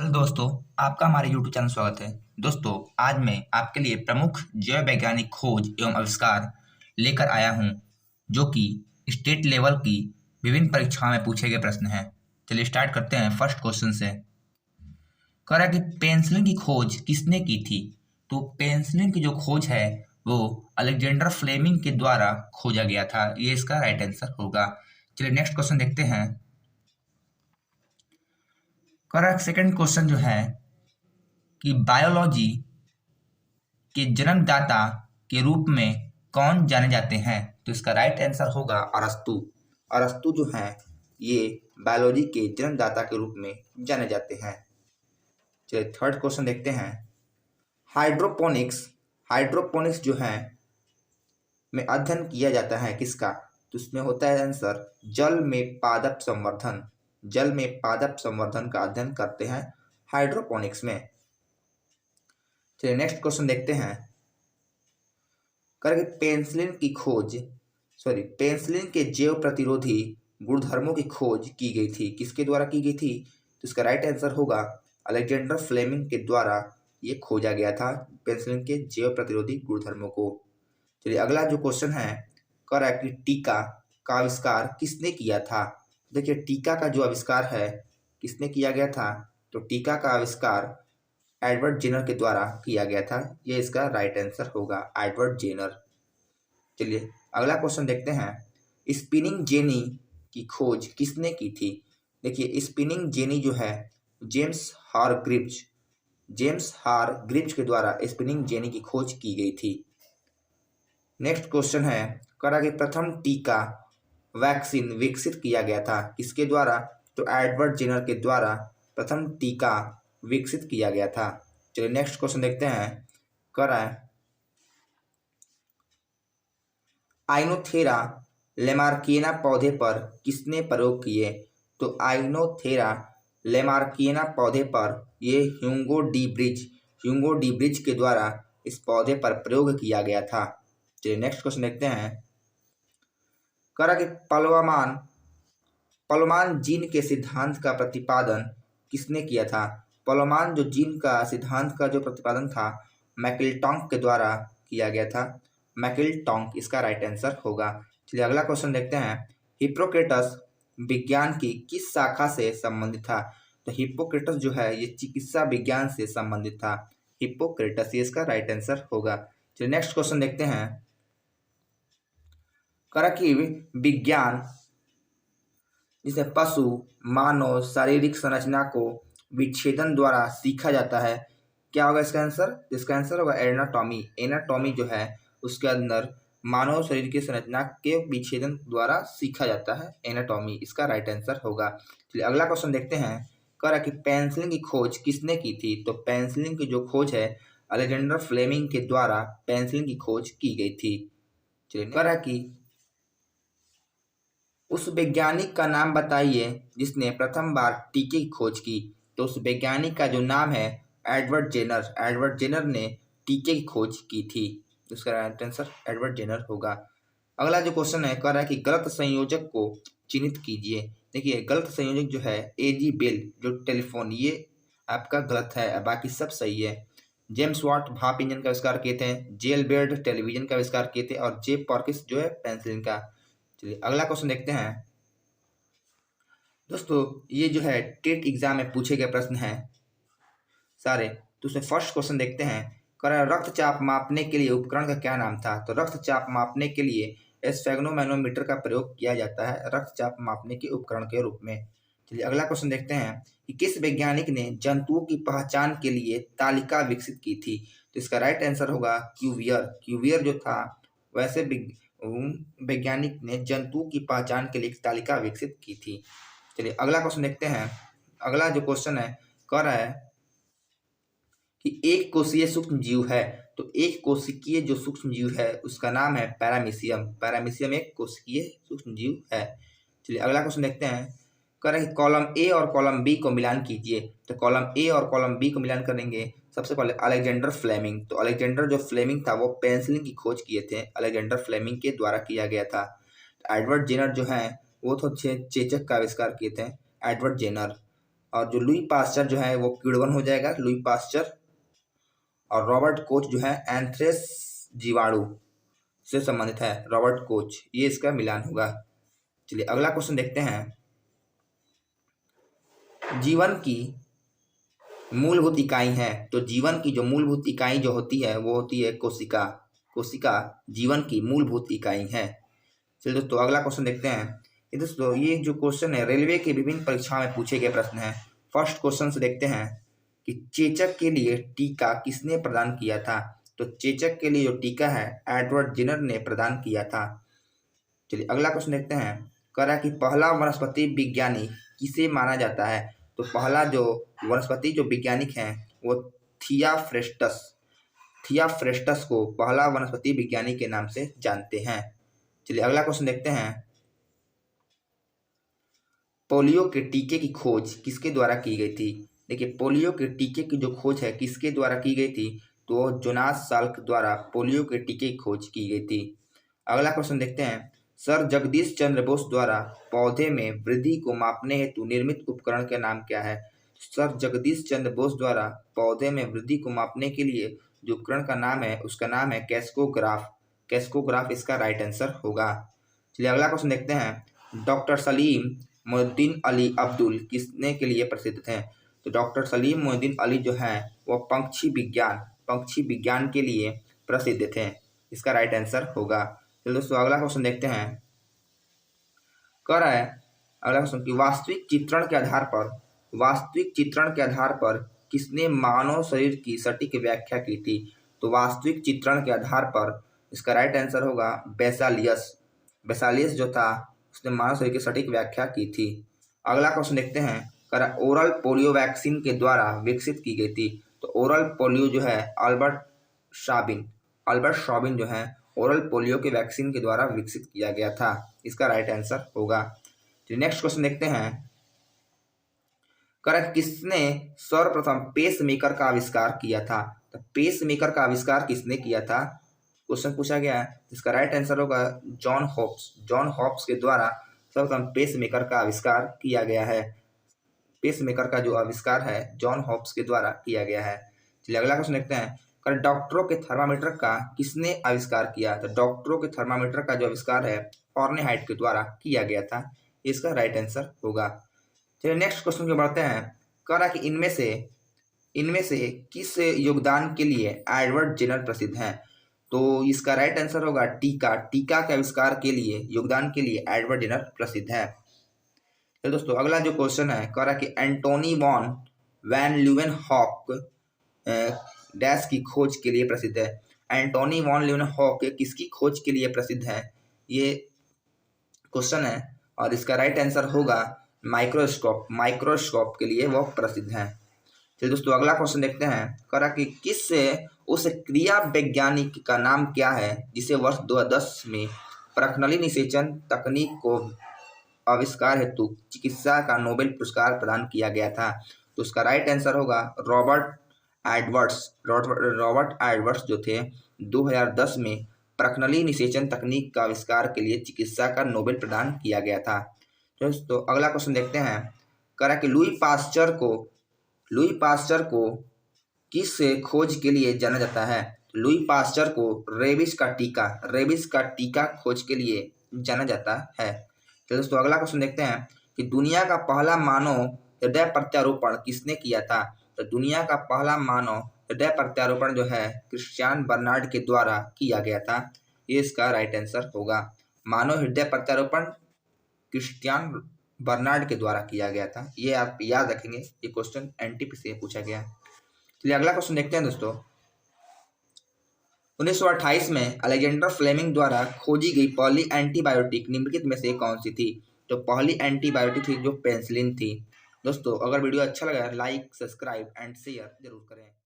Hello दोस्तों, आपका हमारे YouTube चैनल स्वागत है। दोस्तों, आज मैं आपके लिए प्रमुख जैव वैज्ञानिक खोज एवं आविष्कार लेकर आया हूं, जो कि स्टेट लेवल की विभिन्न परीक्षाओं में पूछे गए प्रश्न हैं। चलिए स्टार्ट करते हैं फर्स्ट क्वेश्चन से। कह रहा है कि पेनिसिलिन की खोज किसने की थी? तो पेनिसिलिन की जो खोज है वो अलेक्जेंडर फ्लेमिंग के द्वारा खोजा गया था। ये इसका राइट आंसर होगा। चलिए नेक्स्ट क्वेश्चन देखते हैं। कह रहा है सेकंड क्वेश्चन जो है कि बायोलॉजी के जन्मदाता के रूप में कौन जाने जाते हैं? तो इसका राइट आंसर होगा अरस्तु। अरस्तु जो हैं ये बायोलॉजी के जन्मदाता के रूप में जाने जाते हैं। चलिए थर्ड क्वेश्चन देखते हैं। हाइड्रोपोनिक्स हाइड्रोपोनिक्स जो है में अध्ययन किया जाता है किसका? तो इसमें होता है आंसर जल में पादप संवर्धन। जल में पादप संवर्धन का अध्ययन करते हैं हाइड्रोपोनिक्स में। चलिए नेक्स्ट क्वेश्चन देखते हैं। करके पेनिसिलिन के जैव प्रतिरोधी गुणधर्मों की खोज की गई थी। किसके द्वारा की गई थी? तो इसका राइट आंसर होगा अलेक्जेंडर फ्लेमिंग के द्वारा ये खोजा गया था, पेनिसिलिन के जैव प्रतिरोधी गुणधर्मों को। चलिए अगला जो क्वेश्चन है, कह रहा है कि टीका का आविष्कार किसने किया था? देखिए टीका का जो आविष्कार है किसने किया गया था? तो टीका का आविष्कार एडवर्ड जेनर के द्वारा किया गया था। ये इसका राइट आंसर होगा, एडवर्ड जेनर। चलिए अगला क्वेश्चन देखते हैं। स्पिनिंग जेनी की खोज किसने की थी? देखिए स्पिनिंग जेनी जो है जेम्स हारग्रीव्ज के द्वारा स्पिनिंग जेनी की खोज की गई थी। नेक्स्ट क्वेश्चन है, करा कि प्रथम टीका वैक्सीन विकसित किया गया था किसके द्वारा? तो एडवर्ड जेनर के द्वारा प्रथम टीका विकसित किया गया था। चलिए नेक्स्ट क्वेश्चन देखते हैं। करा आइनोथेरा लेमार्किएना पौधे पर किसने प्रयोग किए? तो आइनोथेरा लेमार्किएना पौधे पर ये ह्यूगो डी ब्रिज के द्वारा इस पौधे पर प्रयोग किया गया था। चलिए नेक्स्ट क्वेश्चन देखते हैं। करा कि पलोमान जीन के सिद्धांत का प्रतिपादन किसने किया था? पलोमान जो जीन का सिद्धांत का जो प्रतिपादन था मैकलिटॉन्क के द्वारा किया गया था। मैकलिटॉन्क इसका राइट आंसर होगा। चलिए अगला क्वेश्चन देखते हैं। हिप्पोक्रेटस विज्ञान की किस शाखा से संबंधित था? तो हिप्पोक्रेटस जो है ये चिकित्सा विज्ञान से संबंधित था। हिप्पोक्रेटस ये इसका राइट आंसर होगा। चलिए नेक्स्ट क्वेश्चन देखते हैं। करा कि विज्ञान जिसे पशु मानव शारीरिक संरचना को विच्छेदन द्वारा सीखा जाता है, क्या होगा इसका आंसर? इसका आंसर होगा एनाटॉमी। एनाटॉमी जो है उसके अंदर मानव शरीर की संरचना के विच्छेदन द्वारा सीखा जाता है, एनाटॉमी इसका राइट आंसर होगा। चलिए अगला क्वेश्चन देखते हैं। कह रहा कि पेनिसिलिन की खोज किसने की थी? तो पेनिसिलिन की जो खोज है अलेक्जेंडर फ्लेमिंग के द्वारा पेनिसिलिन की खोज की गई थी। चलिए कह रहा कि उस वैज्ञानिक का नाम बताइए जिसने प्रथम बार टीके की खोज की। तो उस वैज्ञानिक का जो नाम है एडवर्ड जेनर। एडवर्ड जेनर ने टीके की खोज की थी। उसका राइट आंसर एडवर्ड जेनर होगा। अगला जो क्वेश्चन है कह रहा है कि गलत संयोजक को चिन्हित कीजिए। देखिए गलत संयोजक जो है एजी बेल जो टेलीफोन ये आपका गलत है, बाकी सब सही है। जेम्स वाट भाप इंजन का आविष्कार किए थे। जेल बेर्ड टेलीविजन का आविष्कार किए थे और जे पॉर्किस जो है पेंसिलिन का। चलिए अगला क्वेश्चन देखते हैं। दोस्तों ये जो है टेट एग्जाम में पूछे गए प्रश्न हैं सारे, तो उसमें फर्स्ट क्वेश्चन देखते हैं। कह रक्तचाप मापने के लिए उपकरण का क्या नाम था? तो रक्तचाप मापने के लिए स्फेग्नोमैनोमीटर का प्रयोग किया जाता है रक्तचाप मापने के उपकरण के रूप में। चलिए अगला क्वेश्चन देखते हैं कि किस वैज्ञानिक ने जंतुओं की पहचान के लिए तालिका विकसित की थी? तो इसका राइट आंसर होगा क्यूवियर। क्यूवियर जो था वैसे वैज्ञानिक ने जंतुओं की पहचान के लिए एक तालिका विकसित की थी। चलिए अगला क्वेश्चन देखते हैं। अगला जो क्वेश्चन है कह रहा है कि एक कोशीय सूक्ष्म जीव है। तो एक कोशिकीय जो सूक्ष्म जीव है उसका नाम है पैरामीशियम। पैरामीशियम एक कोशिकीय सूक्ष्म जीव है। चलिए अगला क्वेश्चन देखते हैं। कह रहे हैं कॉलम ए और कॉलम बी को मिलान कीजिए। तो कॉलम ए और कॉलम बी को मिलान करेंगे। सबसे पहले अलेक्जेंडर फ्लेमिंग। तो अलेक्जेंडर जो फ्लेमिंग था वो पेनिसिलिन की खोज किए थे, अलेक्जेंडर फ्लेमिंग के द्वारा किया गया था। एडवर्ड जेनर जो है वो तो चेचक का आविष्कार किए थे, एडवर्ड जेनर। और जो लुई पास्चर जो है वो किण्वन हो जाएगा, लुई पास्चर। और रॉबर्ट कोच जो है एंथ्रेस जीवाणु से संबंधित है, रॉबर्ट कोच, ये इसका मिलान होगा। चलिए अगला क्वेश्चन देखते हैं। जीवन की मूलभूत इकाई है, तो जीवन की जो मूलभूत इकाई जो होती है वो होती है कोशिका। कोशिका जीवन की मूलभूत इकाई है। चलिए दोस्तों अगला क्वेश्चन देखते हैं। ये दोस्तों ये जो क्वेश्चन है रेलवे की विभिन्न परीक्षाओं में पूछे गए प्रश्न है। फर्स्ट क्वेश्चन से देखते हैं कि चेचक के लिए टीका किसने प्रदान किया था। तो चेचक के लिए जो टीका है एडवर्ड जेनर ने प्रदान किया था। चलिए अगला क्वेश्चन देखते हैं। कह रहा है कि पहला वनस्पति विज्ञानी किसे माना जाता है। तो पहला जो वनस्पति जो वैज्ञानिक हैं वो थियाफ्रेस्टस को पहला वनस्पति विज्ञानी के नाम से जानते हैं। चलिए अगला क्वेश्चन देखते हैं। पोलियो के टीके की खोज किसके द्वारा की गई थी। देखिए पोलियो के टीके की जो खोज है किसके द्वारा की गई थी, तो जोनास साल्क द्वारा पोलियो के टीके की खोज की गई थी। अगला क्वेश्चन देखते हैं। सर जगदीश चंद्र बोस द्वारा पौधे में वृद्धि को मापने हेतु निर्मित उपकरण का नाम क्या है। सर जगदीश चंद्र बोस द्वारा पौधे में वृद्धि को मापने के लिए जो उपकरण का नाम है उसका नाम है कैस्कोग्राफ। कैस्कोग्राफ इसका राइट आंसर होगा। चलिए अगला क्वेश्चन देखते हैं। डॉक्टर सलीम मोहिउद्दीन अली अब्दुल किसने के लिए प्रसिद्ध थे। तो डॉक्टर सलीम मोहिउद्दीन अली जो है वो पक्षी विज्ञान के लिए प्रसिद्ध थे, इसका राइट आंसर होगा। चलिए दोस्तों अगला क्वेश्चन देखते हैं। कह रहा है अगला क्वेश्चन कि वास्तविक चित्रण के आधार पर किसने मानव शरीर की सटीक व्याख्या की थी। तो वास्तविक चित्रण के आधार पर इसका राइट आंसर होगा बेसालियस जो था उसने मानव शरीर की सटीक व्याख्या की थी। अगला क्वेश्चन देखते हैं। कह रहा ओरल पोलियो वैक्सीन के द्वारा विकसित की गई थी। तो ओरल पोलियो जो है अल्बर्ट शॉबिन जो है ओरल पोलियो के वैक्सीन के द्वारा विकसित किया गया था, इसका राइट आंसर होगा। तो नेक्स्ट क्वेश्चन देखते हैं। करेक्ट किसने सर्वप्रथम पेस मेकर का आविष्कार किया था। तो पेस मेकर का आविष्कार किसने किया था क्वेश्चन पूछा गया है, इसका राइट आंसर होगा जॉन हॉप्स के द्वारा सर्वप्रथम पेस मेकर का आविष्कार किया गया है। पेस मेकर का जो आविष्कार है जॉन हॉप्स के द्वारा किया गया है। चलिए अगला क्वेश्चन देखते हैं। डॉक्टरों के थर्मामीटर का किसने आविष्कार किया। तो डॉक्टरों के थर्मामीटर का जो आविष्कार है फॉर्नहाइट के द्वारा किया गया था, इसका राइट आंसर होगा। चलिए नेक्स्ट क्वेश्चन पे बढ़ते हैं। कह रहा कि इनमें से किस योगदान के लिए एडवर्ड जेनर प्रसिद्ध हैं। तो इसका राइट आंसर होगा टीका के आविष्कार के लिए योगदान के लिए एडवर्ड जेनर प्रसिद्ध है। तो दोस्तों अगला जो क्वेश्चन है कह रहा कि एंटोनी वैन ल्यूवेनहॉक डैश की खोज के लिए प्रसिद्ध है। एंटोनी वॉन ल्यूवेनहॉक किसकी खोज के लिए प्रसिद्ध है, ये क्वेश्चन है और इसका राइट आंसर होगा माइक्रोस्कोप के लिए वो प्रसिद्ध है। चलिए दोस्तों अगला क्वेश्चन देखते हैं। कह रहा कि किस उस क्रिया वैज्ञानिक का नाम क्या है जिसे वर्ष 2010 में प्रखनली निषेचन तकनीक को आविष्कार हेतु चिकित्सा का नोबेल पुरस्कार प्रदान किया गया था। तो उसका राइट आंसर होगा रॉबर्ट एडवर्ड्स जो थे 2010 में प्रखनली निषेचन तकनीक का आविष्कार के लिए चिकित्सा का नोबेल प्रदान किया गया था। दोस्तों अगला क्वेश्चन देखते हैं। कह रहा कि लुई पास्चर को किस खोज के लिए जाना जाता है। लुई पास्चर को रेबीज का टीका खोज के लिए जाना जाता है। तो दोस्तों अगला क्वेश्चन देखते हैं कि दुनिया का पहला मानव हृदय प्रत्यारोपण किसने किया था। तो दुनिया का पहला मानव हृदय प्रत्यारोपण जो है क्रिश्चियन बर्नार्ड के द्वारा किया गया था, ये इसका राइट आंसर होगा। मानव हृदय प्रत्यारोपण क्रिश्चियन बर्नार्ड के द्वारा किया गया था, ये आप याद रखेंगे, ये क्वेश्चन एनटीपी से पूछा गया। चलिए अगला क्वेश्चन देखते हैं दोस्तों। 1928 में अलेक्जेंडर फ्लेमिंग द्वारा खोजी गई पहली एंटीबायोटिक निम्नलिखित में से कौन सी थी। तो पहली एंटीबायोटिक थी जो पेनिसिलिन थी। दोस्तों अगर वीडियो अच्छा लगा लाइक सब्सक्राइब एंड शेयर जरूर करें।